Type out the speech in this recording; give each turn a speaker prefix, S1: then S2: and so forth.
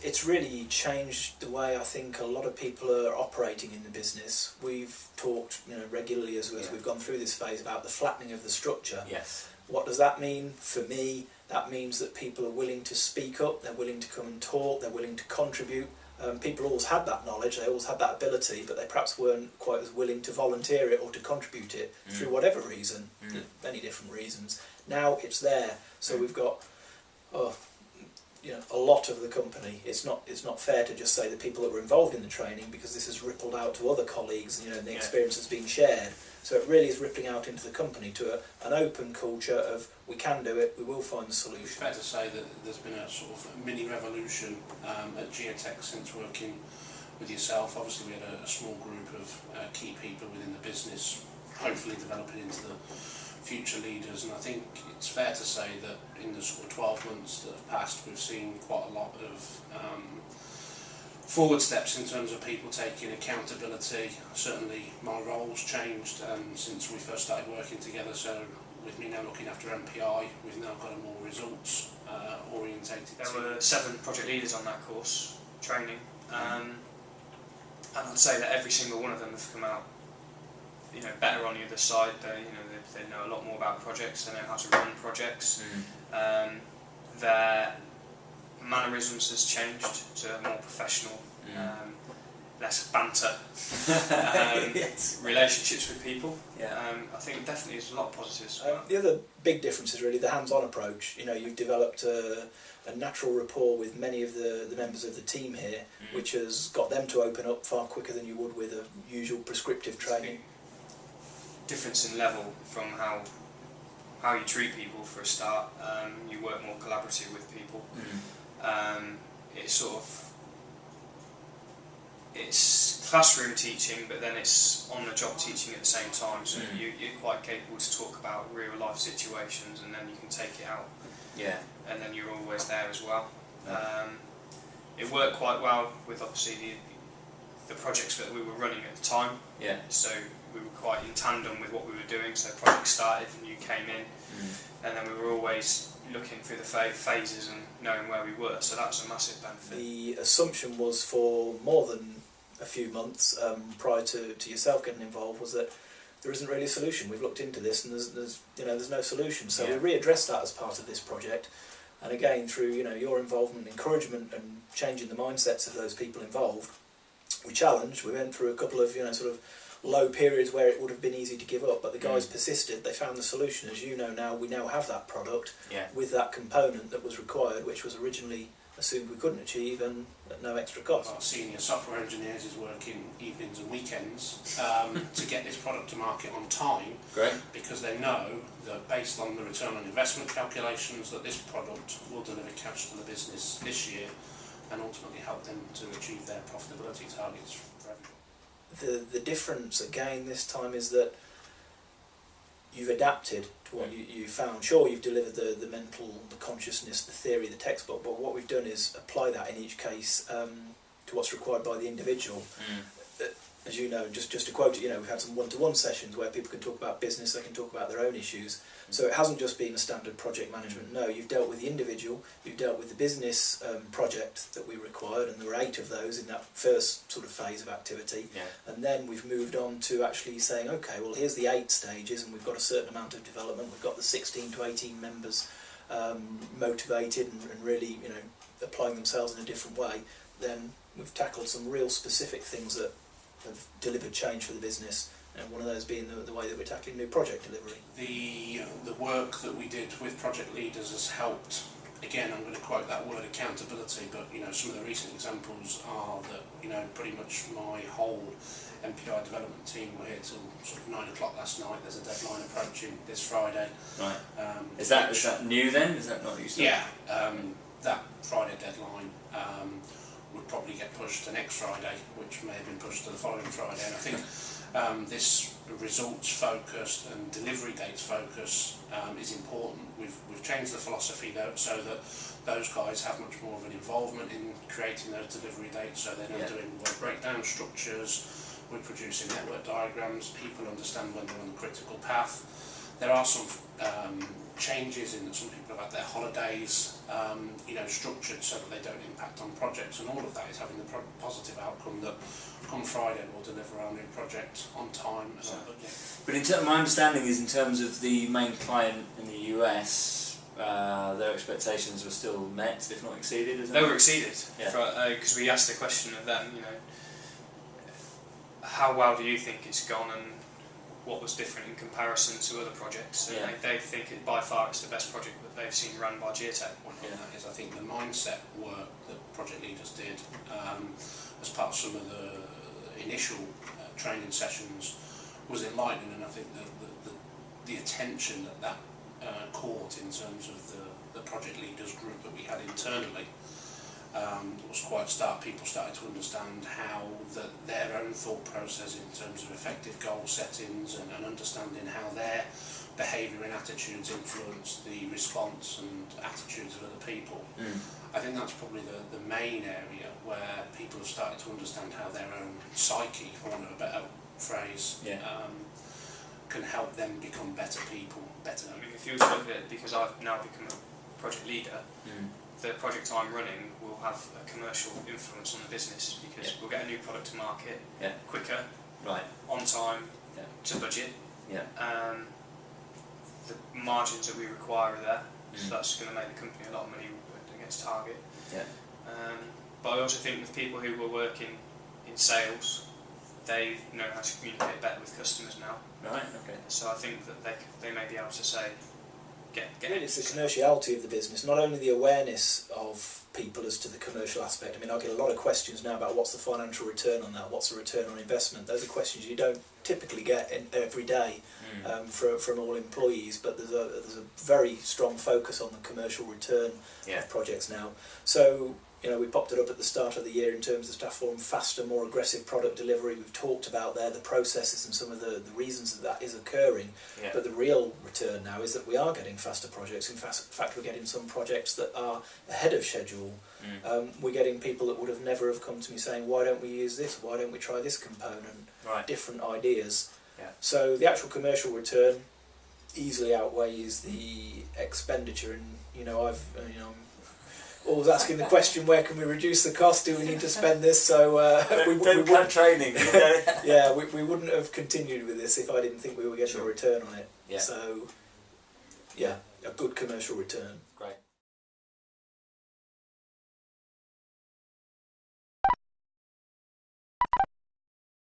S1: It's really changed the way I think a lot of people are operating in the business. We've talked, regularly as we've gone through this phase about the flattening of the structure.
S2: Yes.
S1: What does that mean? For me, that means that people are willing to speak up, they're willing to come and talk, they're willing to contribute. People always had that knowledge, they always had that ability, but they perhaps weren't quite as willing to volunteer it or to contribute it through whatever reason, many different reasons. Now it's there, so we've got a lot of the company. It's not fair to just say the people that were involved in the training, because this has rippled out to other colleagues, and the experience has been shared. So it really is rippling out into the company to an open culture of we can do it, we will find the solution.
S3: It's fair to say that there's been a sort of mini revolution at Geotech since working with yourself. Obviously we had a small group of key people within the business, hopefully developing into the future leaders, and I think it's fair to say that in the sort of 12 months that have passed we've seen quite a lot of forward steps in terms of people taking accountability. Certainly my role's changed since we first started working together, so with me now looking after MPI, we've now got a more results orientated
S4: There
S3: team.
S4: were 7 project leaders on that course training, and I'd say that every single one of them have come out better on the other side. They know a lot more about projects, they know how to run projects. Their mannerisms has changed to a more professional, less banter, relationships with people. I think definitely there's a lot of positives.
S1: The other big difference is really the hands-on approach. You've developed a natural rapport with many of the members of the team here, which has got them to open up far quicker than you would with a usual prescriptive training.
S4: Difference in level from how you treat people for a start. You work more collaborative with people. It's classroom teaching, but then it's on the job teaching at the same time, so you're quite capable to talk about real life situations, and then you can take it out, and then you're always there as well. It worked quite well with obviously the projects that we were running at the time, so we were quite in tandem with what we were doing. So project started and you came in, and then we were always looking through the phases and knowing where we were, so that was a massive benefit.
S1: The assumption was for more than a few months prior to yourself getting involved was that there isn't really a solution. We've looked into this and there's no solution, so we readdressed that as part of this project, and again through your involvement, encouragement and changing the mindsets of those people involved, we went through a couple of sort of low periods where it would have been easy to give up, but the guys persisted. They found the solution. As you know now, we now have that product with that component that was required, which was originally assumed we couldn't achieve, and at no extra cost.
S3: Our senior software engineers is working evenings and weekends to get this product to market on time.
S2: Great.
S3: Because they know that based on the return on investment calculations that this product will deliver cash to the business this year and ultimately help them to achieve their profitability targets for everyone.
S1: The difference again this time is that you've adapted to what you found. Sure, you've delivered the mental, the consciousness, the theory, the textbook, but what we've done is apply that in each case to what's required by the individual. As you know, just to quote it, we've had some one-to-one sessions where people can talk about business, they can talk about their own issues. So it hasn't just been a standard project management. No, you've dealt with the individual, you've dealt with the business project that we required, and there were 8 of those in that first sort of phase of activity. And then we've moved on to actually saying, okay, well here's the 8 stages, and we've got a certain amount of development. We've got the 16 to 18 members motivated and really, applying themselves in a different way. Then we've tackled some real specific things that have delivered change for the business, and one of those being the way that we're tackling new project delivery.
S3: The work that we did with project leaders has helped. Again, I'm going to quote that word accountability, but some of the recent examples are that pretty much my whole MPI development team were here till sort of 9 o'clock last night. There's a deadline approaching this Friday.
S2: Right. Is that new then? Is that not used?
S3: Yeah. That Friday deadline would probably get pushed to next Friday, which may have been pushed to the following Friday. And I think this results focused and delivery dates focus is important. We've changed the philosophy though, so that those guys have much more of an involvement in creating those delivery dates. So they're now doing work breakdown structures. We're producing network diagrams. People understand when they're on the critical path. There are some changes in that some people have had their holidays, you know, structured so that they don't impact on projects, and all of that is having the positive outcome that come Friday we'll deliver our new project on time and on budget.
S2: But my understanding is, in terms of the main client in the US, their expectations were still met, if not exceeded, isn't it?
S4: They were exceeded,
S2: Yeah.
S4: because we asked the question of them, you know, how well do you think it's gone, and what was different in comparison to other projects? And they think by far it's the best project that they've seen run by Geotech.
S3: That is, I think, the mindset work that project leaders did as part of some of the initial training sessions was enlightening, and I think the attention that caught in terms of the project leaders group that we had internally was quite stark. People started to understand how their own thought process in terms of effective goal settings and understanding how their behaviour and attitudes influence the response and attitudes of other people. I think that's probably the main area where people have started to understand how their own psyche, for want of a better phrase, can help them become better people, better.
S4: I mean, if you look at it, because I've now become a project leader, the project I'm running will have a commercial influence on the business, because we'll get a new product to market quicker, on time, to budget. The margins that we require are there, so that's going to make the company a lot of money against target. But I also think with people who were working in sales, they know how to communicate better with customers now. So I think that they may be able to say,
S1: Really, it's the commerciality of the business, not only the awareness of people as to the commercial aspect. I mean, I get a lot of questions now about what's the financial return on that, what's the return on investment. Those are questions you don't typically get every day from all employees, but there's a very strong focus on the commercial return of projects now. So, you know, we popped it up at the start of the year in terms of staff forum, faster, more aggressive product delivery. We've talked about there the processes and some of the reasons that is occurring. But the real return now is that we are getting faster projects. In fact, we're getting some projects that are ahead of schedule. We're getting people that would have never have come to me saying, why don't we use this? Why don't we try this component? Different ideas. So the actual commercial return easily outweighs the expenditure. And, you know, I'm always asking the question, where can we reduce the cost? Do we need to spend this? So we wouldn't
S2: training.
S1: we wouldn't have continued with this if I didn't think we were getting a return on it. So, a good commercial return.
S2: Great.